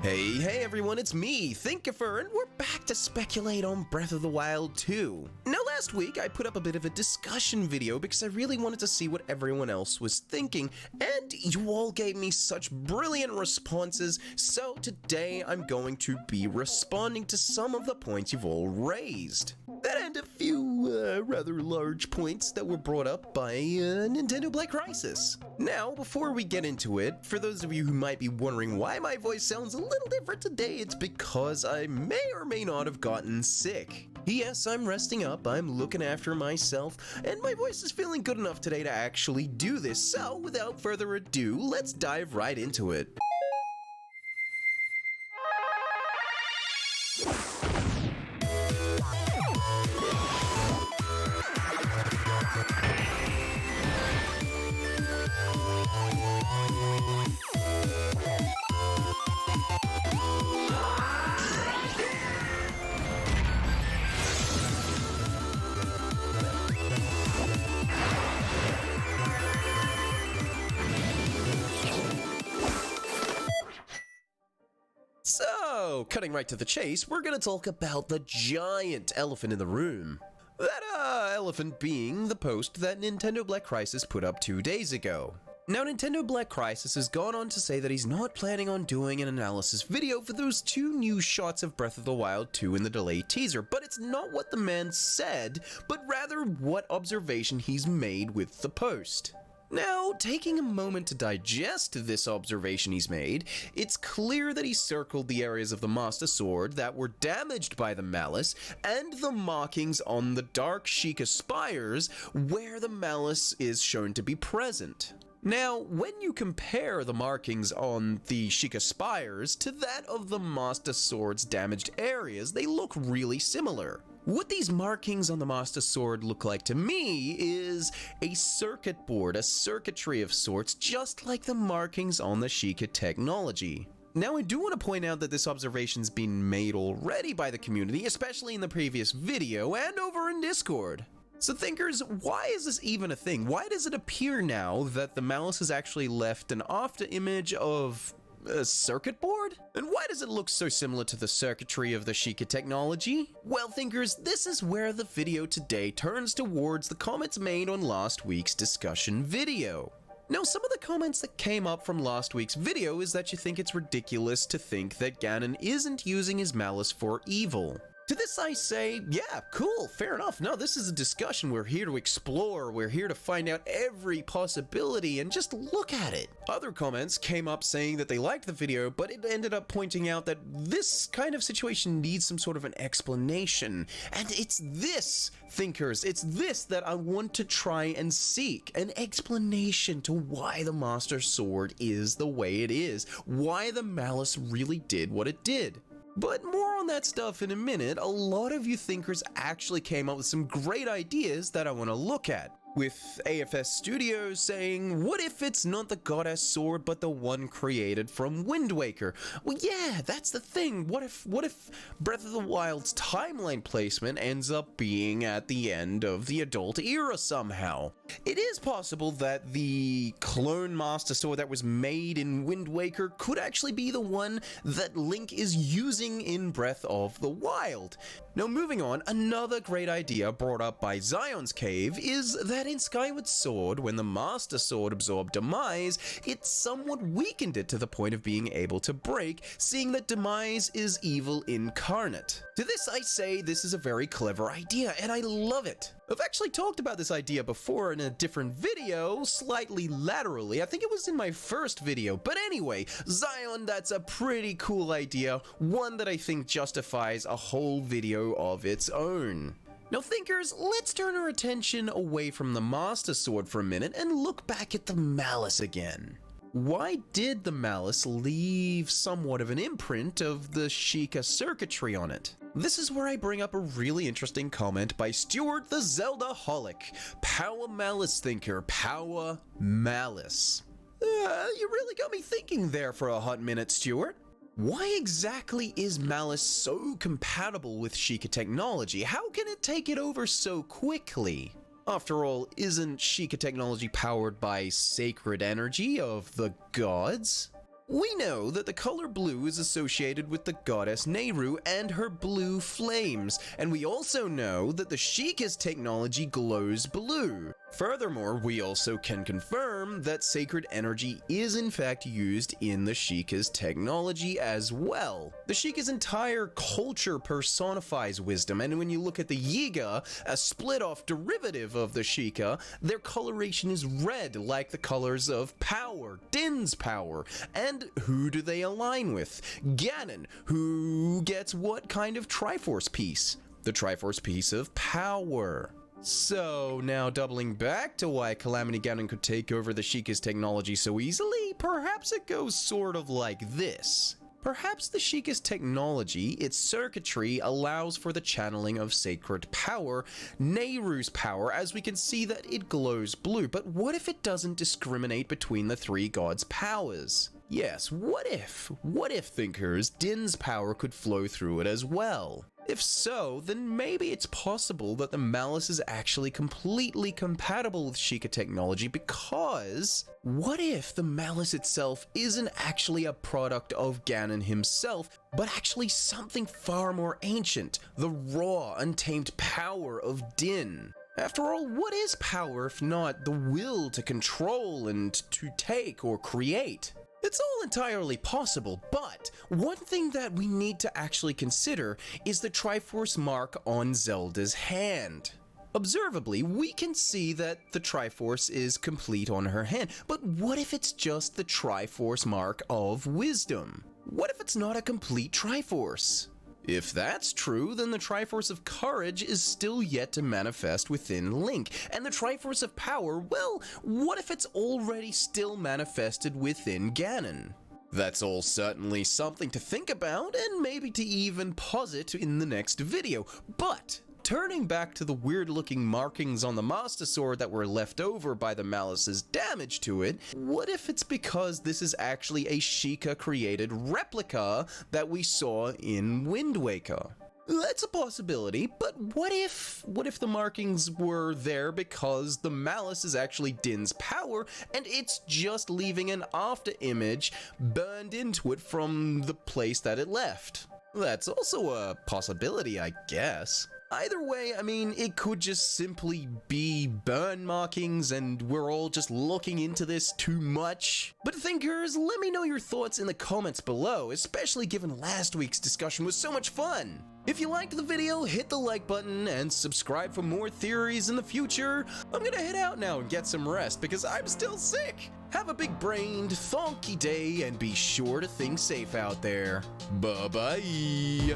Hey everyone, it's me, Thankyou, and we're back to speculate on Breath of the Wild 2. Now last week I put up a bit of a discussion video because I really wanted to see what everyone else was thinking, and you all gave me such brilliant responses, so today I'm going to be responding to some of the points you've all raised. That and a few rather large points that were brought up by Nintendo Black Crisis. Now, before we get into it, for those of you who might be wondering why my voice sounds a little different today, it's because I may or may not have gotten sick. Yes, I'm resting up, I'm looking after myself, and my voice is feeling good enough today to actually do this, so without further ado, let's dive right into it. So, cutting right to the chase, we're gonna talk about the giant elephant in the room. That elephant being the post that Nintendo Black Crisis put up 2 days ago. Now, Nintendo Black Crisis has gone on to say that he's not planning on doing an analysis video for those 2 new shots of Breath of the Wild 2 in the Delay teaser, but it's not what the man said, but rather what observation he's made with the post. Now, taking a moment to digest this observation he's made, it's clear that he circled the areas of the Master Sword that were damaged by the malice, and the markings on the Dark Sheikah spires where the malice is shown to be present. Now, when you compare the markings on the Sheikah spires to that of the Master Sword's damaged areas, they look really similar. What these markings on the Master Sword look like to me is a circuit board, a circuitry of sorts, just like the markings on the Sheikah technology. Now, I do want to point out that this observation's been made already by the community, especially in the previous video and over in Discord. So thinkers, why is this even a thing? Why does it appear now that the malice has actually left an after image of a circuit board? And why does it look so similar to the circuitry of the Sheikah technology? Well, thinkers, this is where the video today turns towards the comments made on last week's discussion video. Now, some of the comments that came up from last week's video is that you think it's ridiculous to think that Ganon isn't using his malice for evil. To this I say, yeah, cool, fair enough. No, this is a discussion. We're here to explore. We're here to find out every possibility and just look at it. Other comments came up saying that they liked the video, but it ended up pointing out that this kind of situation needs some sort of an explanation. And it's this, thinkers, it's this that I want to try and seek. An explanation to why the Master Sword is the way it is. Why the malice really did what it did. But more on that stuff in a minute. A lot of you thinkers actually came up with some great ideas that I want to look at. With AFS Studios saying, what if it's not the goddess sword but the one created from Wind Waker? Well, yeah, that's the thing. What if Breath of the Wild's timeline placement ends up being at the end of the adult era somehow? It is possible that the clone Master Sword that was made in Wind Waker could actually be the one that Link is using in Breath of the Wild. Now, moving on, another great idea brought up by Zion's Cave is that in Skyward Sword, when the Master Sword absorbed Demise, it somewhat weakened it to the point of being able to break, seeing that Demise is evil incarnate. To this I say this is a very clever idea, and I love it. I've actually talked about this idea before in a different video, slightly laterally. I think it was in my first video, but anyway, Zion, that's a pretty cool idea, one that I think justifies a whole video of its own. Now thinkers, let's turn our attention away from the Master Sword for a minute and look back at the malice again. Why did the malice leave somewhat of an imprint of the Sheikah circuitry on it? This is where I bring up a really interesting comment by Stuart the Zelda Holic. Power malice thinker, power malice. You really got me thinking there for a hot minute, Stuart. Why exactly is malice so compatible with Sheikah technology? How can it take it over so quickly? After all, isn't Sheikah technology powered by sacred energy of the gods? We know that the color blue is associated with the goddess Nehru and her blue flames, and we also know that the Sheikah's technology glows blue. Furthermore, we also can confirm that sacred energy is in fact used in the Sheikah's technology as well. The Sheikah's entire culture personifies wisdom, and when you look at the Yiga, a split-off derivative of the Sheikah, their coloration is red like the colors of power, Din's power. And who do they align with? Ganon, who gets what kind of Triforce piece? The Triforce piece of power. So, now doubling back to why Calamity Ganon could take over the Sheikah's technology so easily, perhaps it goes sort of like this. Perhaps the Sheikah's technology, its circuitry, allows for the channeling of sacred power, Nehru's power, as we can see that it glows blue, but what if it doesn't discriminate between the three gods' powers? Yes, what if, thinkers, Din's power could flow through it as well? If so, then maybe it's possible that the Malice is actually completely compatible with Sheikah technology, because what if the Malice itself isn't actually a product of Ganon himself, but actually something far more ancient, the raw, untamed power of Din? After all, what is power if not the will to control and to take or create? It's all entirely possible, but one thing that we need to actually consider is the Triforce mark on Zelda's hand. Observably, we can see that the Triforce is complete on her hand, but what if it's just the Triforce mark of wisdom? What if it's not a complete Triforce? If that's true, then the Triforce of Courage is still yet to manifest within Link, and the Triforce of Power, well, what if it's already still manifested within Ganon? That's all certainly something to think about, and maybe to even posit in the next video, but turning back to the weird-looking markings on the Master Sword that were left over by the Malice's damage to it, what if it's because this is actually a Sheikah-created replica that we saw in Wind Waker? That's a possibility, but what if the markings were there because the Malice is actually Din's power, and it's just leaving an after image burned into it from the place that it left? That's also a possibility, I guess. Either way, I mean, it could just simply be burn markings and we're all just looking into this too much. But thinkers, let me know your thoughts in the comments below, especially given last week's discussion was so much fun. If you liked the video, hit the like button and subscribe for more theories in the future. I'm gonna head out now and get some rest because I'm still sick. Have a big-brained, thonky day and be sure to think safe out there. Bye-bye.